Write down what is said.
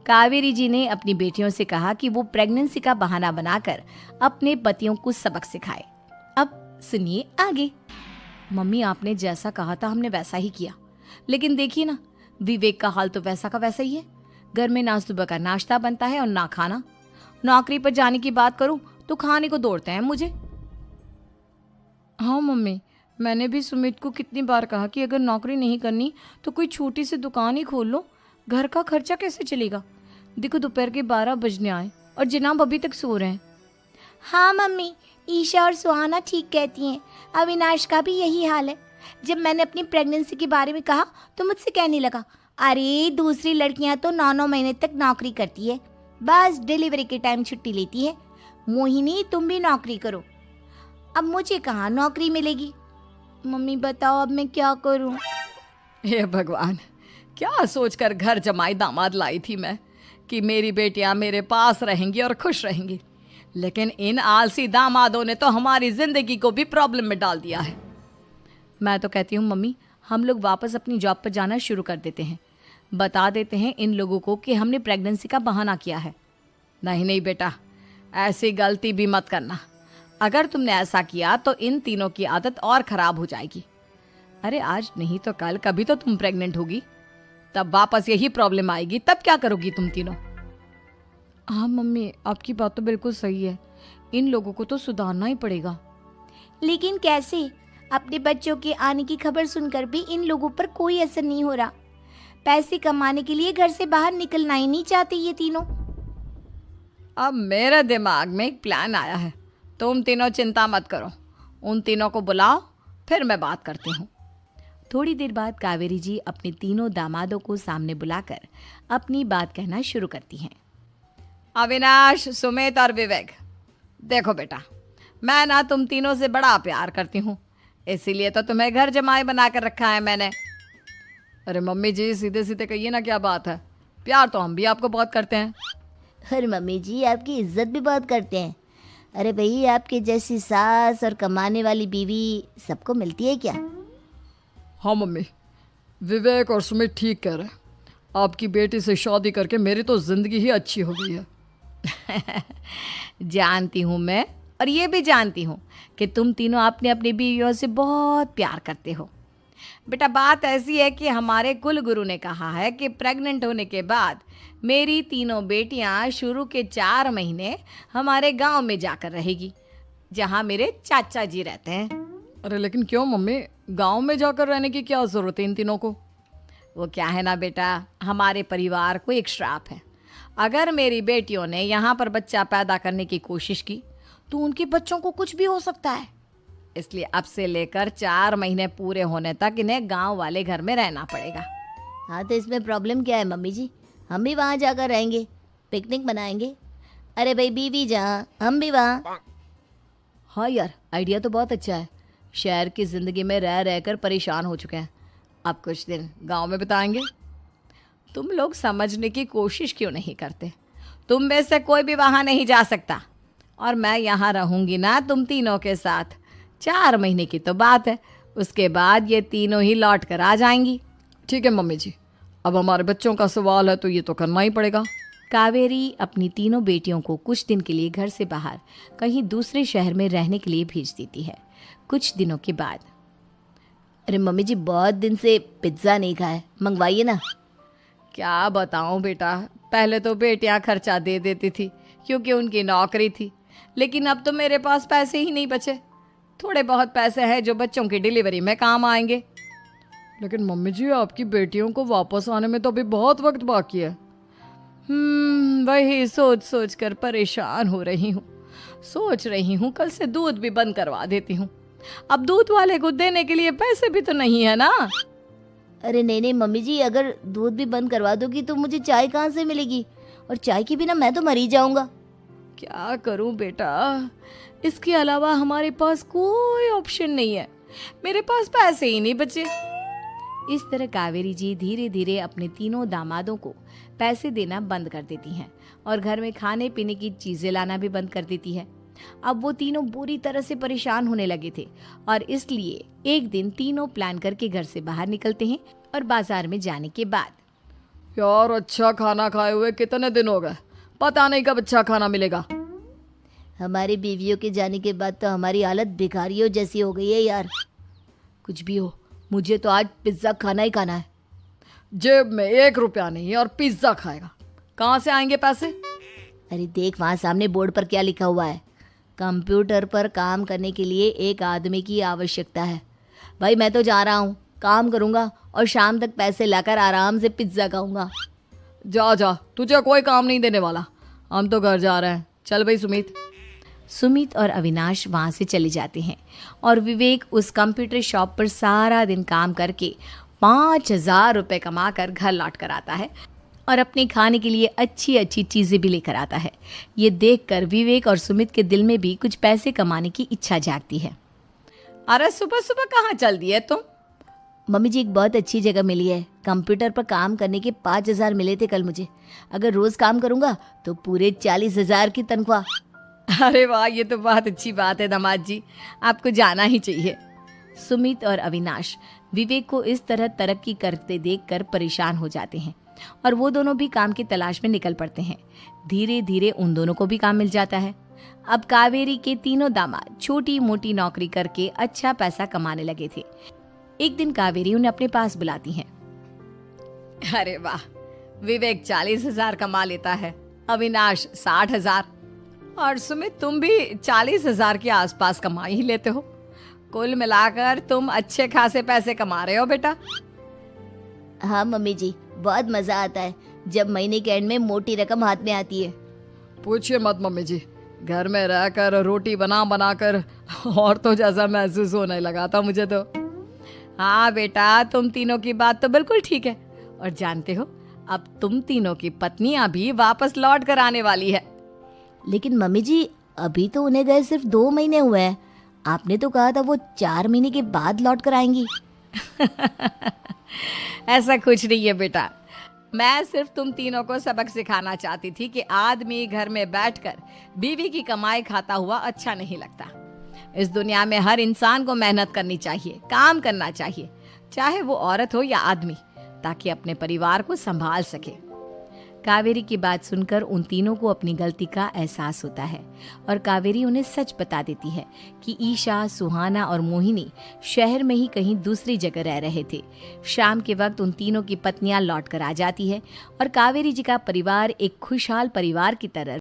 कावेरी जी ने अपनी बेटियों से कहा कि वो प्रेगनेंसी का बहाना बनाकर अपने पतियों को सबक सिखाए। अब सुनिए आगे। मम्मी, आपने जैसा कहा था हमने वैसा ही किया, लेकिन देखिए ना, विवेक का हाल तो वैसा का वैसा ही है। घर में ना सुबह का नाश्ता बनता है और ना खाना। नौकरी पर जाने की बात करूं तो खाने को दौड़ते हैं मुझे। हाँ मम्मी, मैंने भी सुमित को कितनी बार कहा कि अगर नौकरी नहीं करनी तो कोई छोटी सी दुकान ही खोल लो, घर का खर्चा कैसे चलेगा। देखो दोपहर के 12 बजने आए और जनाब अभी तक सो रहे हैं। हाँ मम्मी, ईशा और सुहाना ठीक कहती हैं। अविनाश का भी यही हाल है। जब मैंने अपनी प्रेगनेंसी के बारे में कहा तो मुझसे कहने लगा, अरे दूसरी लड़कियां तो 9-9 महीने तक नौकरी करती है, बस डिलीवरी के टाइम छुट्टी लेती है। मोहिनी, तुम भी नौकरी करो। अब मुझे कहाँ नौकरी मिलेगी। मम्मी बताओ अब मैं क्या करूँ। हे भगवान, क्या सोचकर घर जमाई दामाद लाई थी मैं कि मेरी बेटियां मेरे पास रहेंगी और खुश रहेंगी, लेकिन इन आलसी दामादों ने तो हमारी जिंदगी को भी प्रॉब्लम में डाल दिया है। मैं तो कहती हूँ मम्मी, हम लोग वापस अपनी जॉब पर जाना शुरू कर देते हैं। बता देते हैं इन लोगों को कि हमने प्रेगनेंसी का बहाना किया है। नहीं नहीं बेटा, ऐसी गलती भी मत करना। अगर तुमने ऐसा किया तो इन तीनों की आदत और ख़राब हो जाएगी। अरे आज नहीं तो कल कभी तो तुम प्रेग्नेंट होगी, तब वापस यही प्रॉब्लम आएगी। तब क्या करोगी तुम तीनों। हाँ मम्मी, आपकी बात तो बिल्कुल सही है। इन लोगों को तो सुधारना ही पड़ेगा। लेकिन कैसे? अपने बच्चों के आने की खबर सुनकर भी इन लोगों पर कोई असर नहीं हो रहा। पैसे कमाने के लिए घर से बाहर निकलना ही नहीं चाहते ये तीनों। अब मेरे दिमाग में एक प्लान आया है। तुम तीनों चिंता मत करो, उन तीनों को बुलाओ, फिर मैं बात करती हूँ। थोड़ी देर बाद कावेरी जी अपने तीनों दामादों को सामने बुलाकर अपनी बात कहना शुरू करती हैं। अविनाश, सुमित और विवेक, देखो बेटा, मैं ना तुम तीनों से बड़ा प्यार करती हूँ, इसीलिए तो तुम्हें घर जमाई बना कर रखा है मैंने। अरे मम्मी जी, सीधे सीधे कहिए ना, क्या बात है। प्यार तो हम भी आपको बहुत करते हैं। अरे मम्मी जी, आपकी इज्जत भी बहुत करते हैं। अरे भाई, आपके जैसी सास और कमाने वाली बीवी सबको मिलती है क्या? हाँ मम्मी, विवेक और सुमित ठीक कह रहे हैं। आपकी बेटी से शादी करके मेरी तो ज़िंदगी ही अच्छी हो गई है। जानती हूँ मैं, और ये भी जानती हूँ कि तुम तीनों अपने अपनी बीवियों से बहुत प्यार करते हो। बेटा, बात ऐसी है कि हमारे कुल गुरु ने कहा है कि प्रेग्नेंट होने के बाद मेरी तीनों बेटियां शुरू के 4 महीने हमारे गांव में जाकर रहेगी, जहां मेरे चाचा जी रहते हैं। अरे लेकिन क्यों मम्मी, गांव में जाकर रहने की क्या ज़रूरत है इन तीनों को। वो क्या है ना बेटा, हमारे परिवार को एक श्राप है। अगर मेरी बेटियों ने यहाँ पर बच्चा पैदा करने की कोशिश की तो उनके बच्चों को कुछ भी हो सकता है। इसलिए अब से लेकर 4 महीने पूरे होने तक इन्हें गांव वाले घर में रहना पड़ेगा। हाँ तो इसमें प्रॉब्लम क्या है मम्मी जी? हम भी वहाँ जाकर रहेंगे, पिकनिक मनाएंगे। अरे भाई, बीवी जहाँ हम भी वहाँ। हाँ यार, आइडिया तो बहुत अच्छा है। शहर की ज़िंदगी में रह रहकर परेशान हो चुके हैं, अब कुछ दिन गांव में बिताएंगे। तुम लोग समझने की कोशिश क्यों नहीं करते। तुम में से कोई भी वहाँ नहीं जा सकता, और मैं यहाँ रहूँगी ना तुम तीनों के साथ। 4 महीने की तो बात है, उसके बाद ये तीनों ही लौट कर आ जाएंगी। ठीक है मम्मी जी, अब हमारे बच्चों का सवाल है तो ये तो करना ही पड़ेगा। कावेरी अपनी तीनों बेटियों को कुछ दिन के लिए घर से बाहर कहीं दूसरे शहर में रहने के लिए भेज देती है। कुछ दिनों के बाद, अरे मम्मी जी, बहुत दिन से पिज्ज़ा नहीं खाया, मंगवाइए ना। क्या बताऊं बेटा, पहले तो बेटियां खर्चा दे देती थी क्योंकि उनकी नौकरी थी, लेकिन अब तो मेरे पास पैसे ही नहीं बचे। थोड़े बहुत पैसे हैं जो बच्चों की डिलीवरी में काम आएंगे। लेकिन मम्मी जी, आपकी बेटियों को वापस आने में तो अभी बहुत वक्त बाकी है। वही सोच सोच कर परेशान हो रही हूँ। सोच रही हूँ कल से दूध भी बंद करवा देती हूँ। अब दूध वाले को देने के लिए पैसे भी तो नहीं है ना। अरे नहीं नहीं मम्मी जी, अगर दूध भी बंद करवा दोगी तो मुझे चाय कहाँ से मिलेगी? और चाय के बिना मैं तो मर ही जाऊंगा। क्या करूं बेटा, इसके अलावा हमारे पास कोई ऑप्शन नहीं है। मेरे पास पैसे ही नहीं बचे। इस तरह कावेरी जी धीरे धीरे अपने तीनों दामादों को पैसे देना बंद कर देती हैं और घर में खाने पीने की चीज़ें लाना भी बंद कर देती है। अब वो तीनों बुरी तरह से परेशान होने लगे थे और इसलिए एक दिन तीनों प्लान करके घर से बाहर निकलते हैं और बाजार में जाने के बाद, यार अच्छा खाना खाए हुए कितने दिन हो गए, पता नहीं कब अच्छा खाना मिलेगा। हमारी बीवियों के जाने के बाद तो हमारी हालत भिखारियों जैसी हो गई है यार। कुछ भी हो, मुझे तो आज पिज्ज़ा खाना ही खाना है। जेब में 1 रुपया नहीं है और पिज्ज़ा खाएगा, कहाँ से आएंगे पैसे? अरे देख वहाँ सामने बोर्ड पर क्या लिखा हुआ है, कंप्यूटर पर काम करने के लिए एक आदमी की आवश्यकता है। भाई मैं तो जा रहा हूँ, काम करूँगा और शाम तक पैसे लाकर आराम से पिज्ज़ा खाऊंगा। जा जा, तुझे कोई काम नहीं देने वाला, हम तो घर जा रहे हैं। चल भाई सुमित। सुमित और अविनाश वहाँ से चले जाते हैं और विवेक उस कंप्यूटर शॉप पर सारा दिन काम करके 5,000 रुपये कमा कर घर लौट कर आता है और अपने खाने के लिए अच्छी अच्छी चीज़ें भी लेकर आता है। ये देखकर विवेक और सुमित के दिल में भी कुछ पैसे कमाने की इच्छा जागती है। अरे सुबह सुबह कहाँ चल दिए तुम? मम्मी जी एक बहुत अच्छी जगह मिली है, कंप्यूटर पर काम करने के 5,000 मिले थे कल मुझे। अगर रोज़ काम करूँगा तो पूरे 40,000 की तनख्वाह। अरे वाह, ये तो बहुत अच्छी बात है दामाद जी, आपको जाना ही चाहिए। सुमित और अविनाश विवेक को इस तरह तरक्की करते देखकर परेशान हो जाते हैं और वो दोनों भी काम की तलाश में निकल पड़ते हैं। धीरे धीरे उन दोनों को भी काम मिल जाता है। अब कावेरी के तीनों दामाद छोटी मोटी नौकरी करके अच्छा पैसा कमाने लगे थे। एक दिन कावेरी उन्हें अपने पास बुलाती हैं। अरे वाह, विवेक 40,000 कमा लेता है, अविनाश 60,000 और सुमित तुम भी 40,000 के आसपास कमा ही लेते हो। कुल मिलाकर तुम अच्छे खासे पैसे कमा रहे हो बेटा। हाँ मम्मी जी, बहुत मज़ा आता है जब महीने के एंड में मोटी रकम हाथ में आती है। पूछिए मत मम्मी जी, घर में रहकर रोटी बना बना कर और तो जैसा महसूस होने लगा था मुझे तो। हाँ बेटा, तुम तीनों की बात तो बिल्कुल ठीक है। और जानते हो, अब तुम तीनों की पत्नियां भी वापस लौट कर आने वाली है। लेकिन मम्मी जी अभी तो उन्हें गए सिर्फ 2 महीने हुए हैं, आपने तो कहा था वो 4 महीने के बाद लौट कर आएंगी। ऐसा कुछ नहीं है बेटा, मैं सिर्फ तुम तीनों को सबक सिखाना चाहती थी कि आदमी घर में बैठकर बीवी की कमाई खाता हुआ अच्छा नहीं लगता। इस दुनिया में हर इंसान को मेहनत करनी चाहिए, काम करना चाहिए, चाहे वो औरत हो या आदमी, ताकि अपने परिवार को संभाल सके। कावेरी की बात सुनकर उन तीनों को अपनी गलती का एहसास होता है और कावेरी उन्हें सच बता देती है कि ईशा, सुहाना और मोहिनी शहर में ही कहीं दूसरी जगह रह रहे थे। शाम के वक्त उन तीनों की पत्नियां लौट कर आ जाती है और कावेरी जी का परिवार एक खुशहाल परिवार की तरह